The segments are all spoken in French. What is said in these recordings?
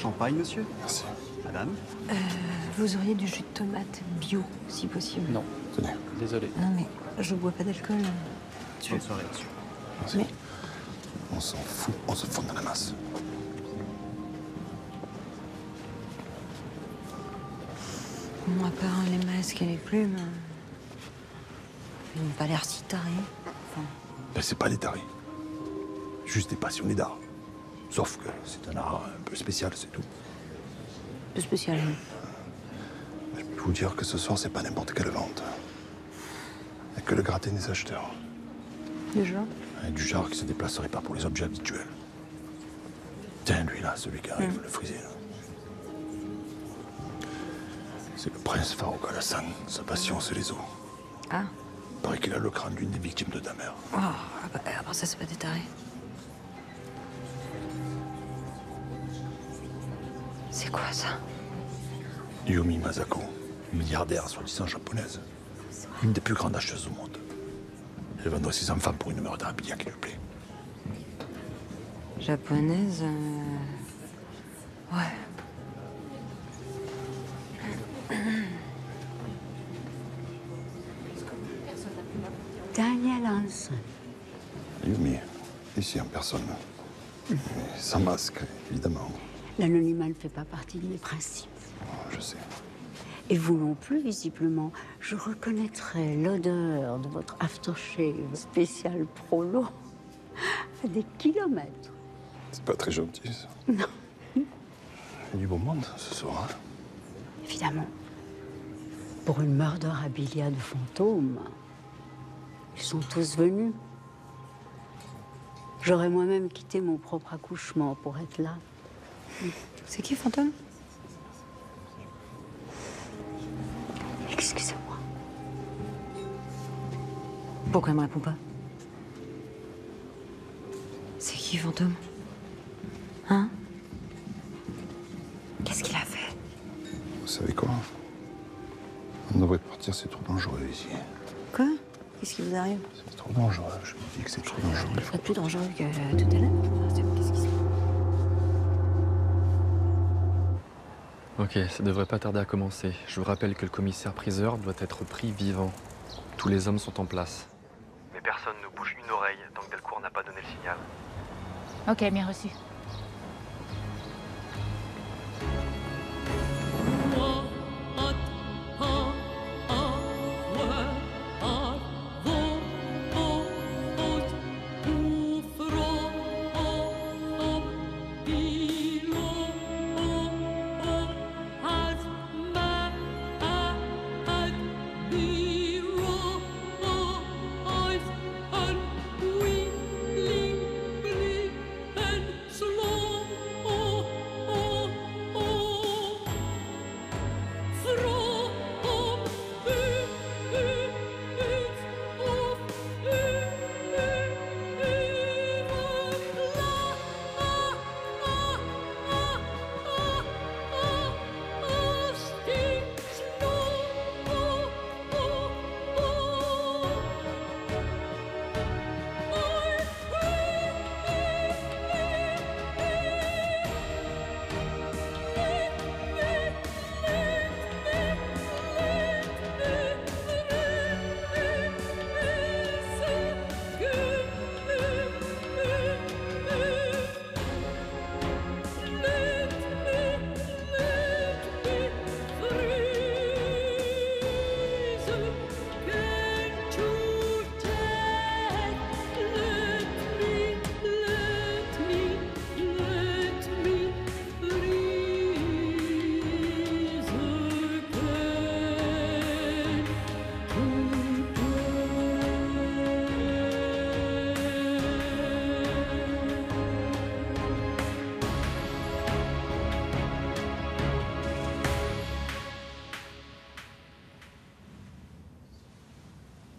champagne, monsieur? Merci. Madame? Vous auriez du jus de tomate bio, si possible. Non. Tenez. Désolé. Non, mais je bois pas d'alcool. Bonne soirée, monsieur. Merci. Mais- On s'en fout, on se fout dans la masse. Bon, à part les masques et les plumes, ils n'ont pas l'air si tarés. Enfin, Ben, c'est pas des tarés. Juste des passionnés d'art. Sauf que c'est un art un peu spécial, c'est tout. peu spécial. Je peux vous dire que ce soir, c'est pas n'importe quelle vente. Il n'y a que le gratin des acheteurs. Déjà. Et du genre qui se déplacerait pas pour les objets habituels. Tiens, lui là, celui qui arrive, le frisé. Là. C'est le prince Farouk Alassane. Sa passion, c'est les os. Ah. Il paraît qu'il a le crâne d'une des victimes de ta mère. Oh, à part ça, c'est pas des tarés. C'est quoi ça? Yumi Masako, milliardaire soi-disant japonaise. Une des plus grandes acheteuses au monde. Elle vendrait ses enfants pour une meurtre d'habillard qui lui plaît. Japonaise. Ouais. Daniel Hansen. Yumi, ici en personne. Mais sans masque, évidemment. L'anonymat ne fait pas partie de mes principes. Oh, je sais. Et vous non plus, visiblement. Je reconnaîtrai l'odeur de votre aftershave spécial Prolo à des kilomètres. C'est pas très gentil, ça. Non. Il y a du beau monde ce soir. Hein. Évidemment. Pour une murderabilia de fantômes, ils sont tous venus. J'aurais moi-même quitté mon propre accouchement pour être là. C'est qui, fantôme? Excusez-moi. Pourquoi elle me répond pas? C'est qui, fantôme? Hein? Qu'est-ce qu'il a fait? Vous savez quoi? On devrait partir, c'est trop dangereux ici. Quoi? Qu'est-ce qui vous arrive? C'est trop dangereux, je me dis que c'est trop dangereux. Il serait plus dangereux que tout à l'heure. Qu'est-ce qui se passe? Ok, ça devrait pas tarder à commencer. Je vous rappelle que le commissaire-priseur doit être pris vivant. Tous les hommes sont en place. Mais personne ne bouge une oreille tant que Delcourt n'a pas donné le signal. Ok, bien reçu.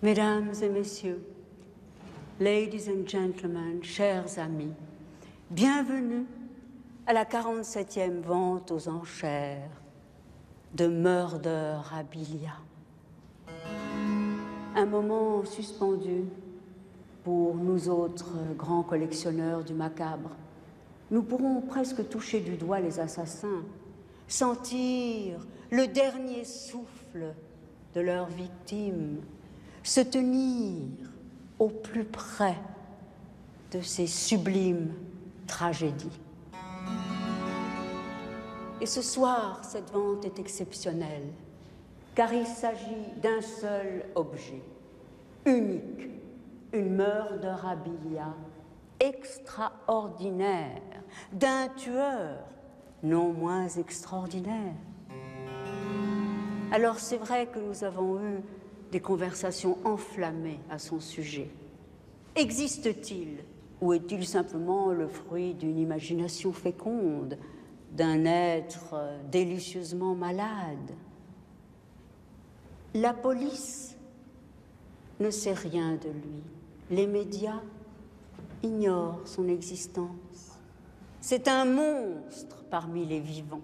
Mesdames et messieurs, ladies and gentlemen, chers amis, bienvenue à la 47e vente aux enchères de Murderabilia. Un moment suspendu pour nous autres grands collectionneurs du macabre, nous pourrons presque toucher du doigt les assassins, sentir le dernier souffle de leurs victimes, se tenir au plus près de ces sublimes tragédies. Et ce soir, cette vente est exceptionnelle, car il s'agit d'un seul objet, unique, une meurderabilia extraordinaire, d'un tueur non moins extraordinaire. Alors c'est vrai que nous avons eu des conversations enflammées à son sujet. Existe-t-il, ou est-il simplement le fruit d'une imagination féconde, d'un être délicieusement malade? La police ne sait rien de lui. Les médias ignorent son existence. C'est un monstre parmi les vivants.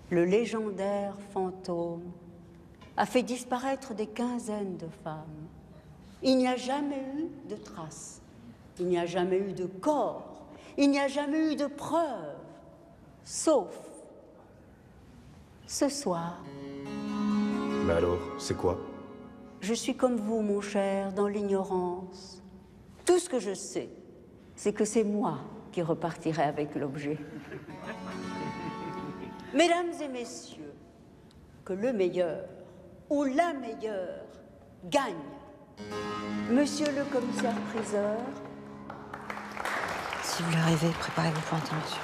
Le légendaire fantôme a fait disparaître des quinzaines de femmes. Il n'y a jamais eu de traces. Il n'y a jamais eu de corps. Il n'y a jamais eu de preuves. Sauf ce soir. Mais alors, c'est quoi? Je suis comme vous, mon cher, dans l'ignorance. Tout ce que je sais, c'est que c'est moi qui repartirai avec l'objet. Mesdames et messieurs, que le meilleur ou la meilleure gagne. Monsieur le commissaire-priseur. Si vous l'arrivez, préparez-vous pour entrer, monsieur.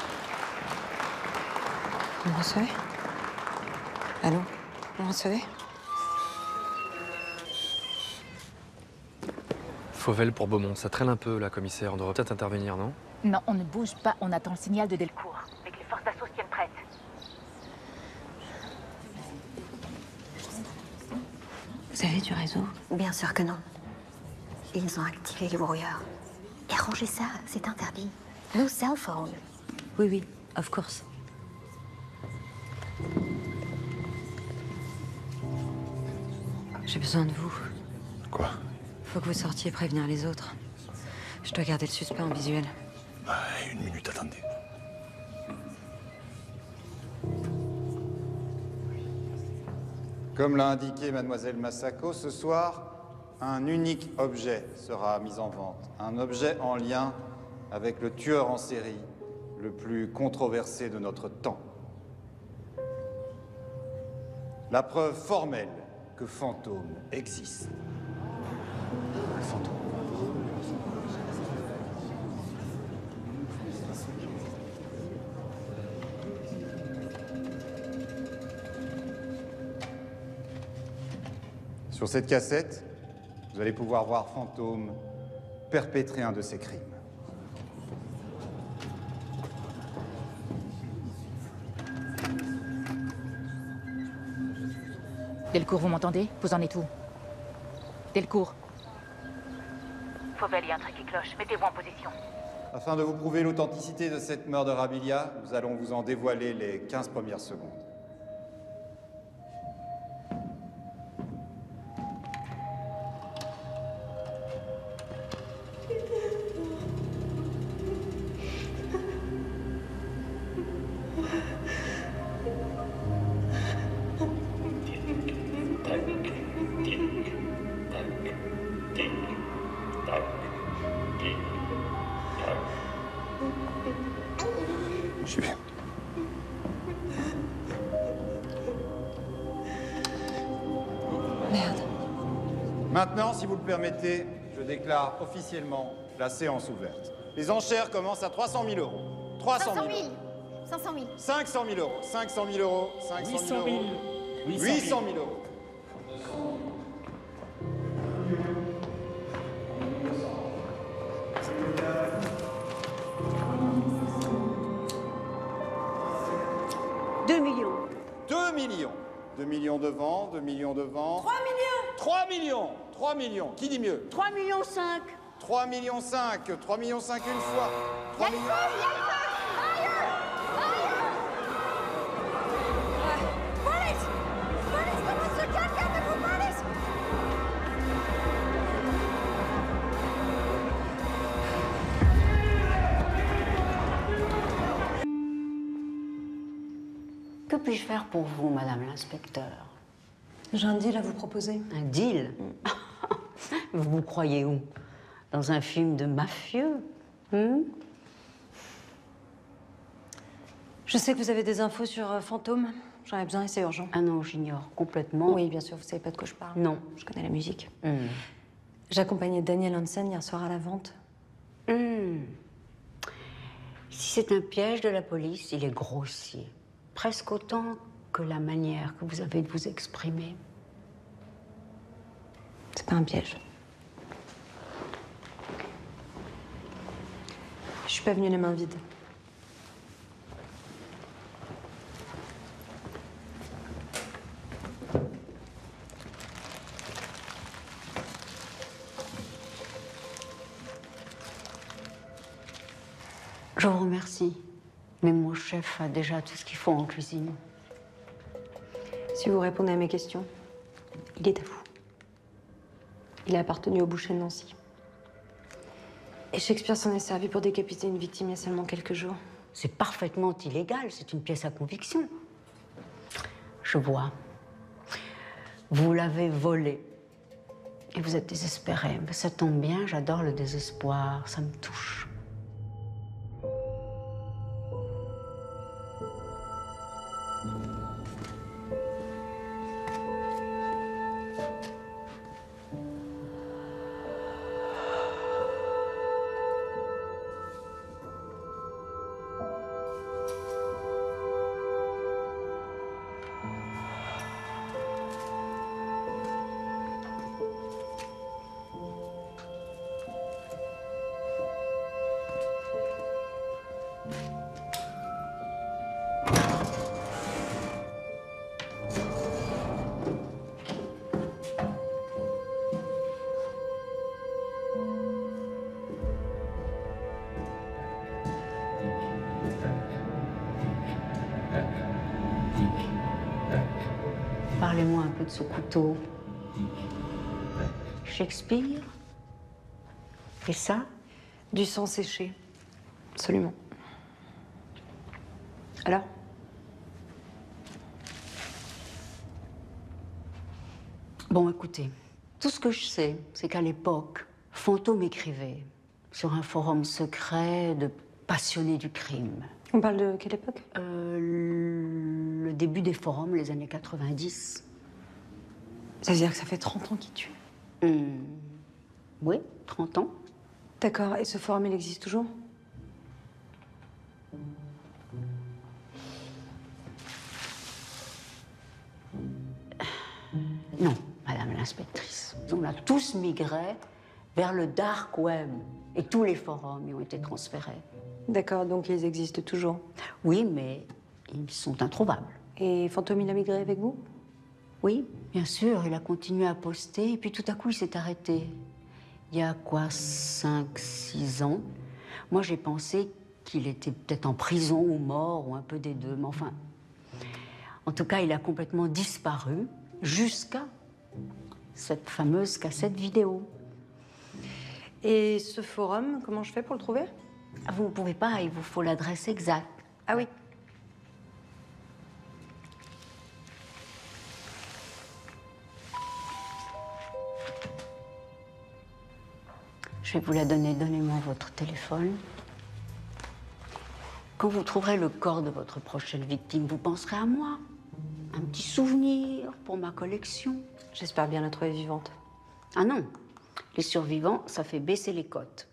Vous me recevez? Allô? Vous me recevez? Fauvel pour Beaumont, ça traîne un peu, là, commissaire. On devrait peut-être intervenir, non? Non, on ne bouge pas, on attend le signal de Delcourt. Mais que les forces d'assaut se tiennent prêtes. Vous avez du réseau? Bien sûr que non. Ils ont activé les brouilleurs. Et rangez ça, c'est interdit. No cell phone. Oui, oui, of course. J'ai besoin de vous. Quoi? Faut que vous sortiez prévenir les autres. Je dois garder le suspect en visuel. Une minute, attendez. Comme l'a indiqué mademoiselle Masako, ce soir, un unique objet sera mis en vente. Un objet en lien avec le tueur en série le plus controversé de notre temps. La preuve formelle que Fantôme existe. Fantôme. Sur cette cassette, vous allez pouvoir voir Fantôme perpétrer un de ses crimes. Delcourt, vous m'entendez? Vous en êtes où? Delcourt. Fauvel, il y a un truc qui cloche. Mettez-vous en position. Afin de vous prouver l'authenticité de cette meurderabilia, nous allons vous en dévoiler les 15 premières secondes. J'y vais. Merde. Maintenant, si vous le permettez, je déclare officiellement la séance ouverte. Les enchères commencent à 300 000 euros. 300 000 euros. 500 000. 500 000 euros. 500 000 euros. 500 000 euros. 800 000 euros. $2 millions. 2 millions. 2 millions de vent, 2 millions de vent. 3 millions. 3 millions. 3 millions. Qui dit mieux? 3 millions 5. 3 millions 5. 3 millions 5 une fois. 3 millions. puis-je faire pour vous, madame l'inspecteur? J'ai un deal à vous proposer. Un deal? Vous vous croyez où? Dans un film de mafieux? Je sais que vous avez des infos sur Fantôme. J'en ai besoin et c'est urgent. Ah non, j'ignore complètement. Oui, bien sûr, vous savez pas de quoi je parle. Non. Je connais la musique. J'ai accompagné Daniel Hansen hier soir à la vente. Si c'est un piège de la police, il est grossier. Presque autant que la manière que vous avez de vous exprimer. C'est pas un piège. Je suis pas venue les mains vides. Je vous remercie. Mais mon chef a déjà tout ce qu'il faut en cuisine. Si vous répondez à mes questions, il est à vous. Il a appartenu au boucher de Nancy. Et Shakespeare s'en est servi pour décapiter une victime il y a seulement quelques jours. C'est parfaitement illégal, c'est une pièce à conviction. Je vois. Vous l'avez volé. Et vous êtes désespéré. Mais ça tombe bien, j'adore le désespoir, ça me touche. Parlez-moi un peu de ce couteau. Shakespeare? Et ça? Du sang séché. Absolument. Alors? Bon, écoutez, tout ce que je sais, c'est qu'à l'époque, Fantôme écrivait sur un forum secret de passionnés du crime. On parle de quelle époque? Le début des forums, les années 90. Ça veut dire que ça fait 30 ans qu'il tue. Oui, 30 ans. D'accord, et ce forum, il existe toujours? Non, madame l'inspectrice. On a tous migré vers le dark web et tous les forums y ont été transférés. D'accord, donc ils existent toujours. Oui, mais ils sont introuvables. Et Fantôme, il a migré avec vous? Oui, bien sûr, il a continué à poster et puis tout à coup il s'est arrêté. Il y a quoi, 5-6 ans? Moi j'ai pensé qu'il était peut-être en prison ou mort ou un peu des deux, mais enfin... En tout cas, il a complètement disparu jusqu'à cette fameuse cassette vidéo. Et ce forum, comment je fais pour le trouver? Vous ne pouvez pas, il vous faut l'adresse exacte. Ah oui. Je vais vous la donner. Donnez-moi votre téléphone. Quand vous trouverez le corps de votre prochaine victime, vous penserez à moi. Un petit souvenir pour ma collection. J'espère bien la trouver vivante. Ah non, les survivants, ça fait baisser les cotes.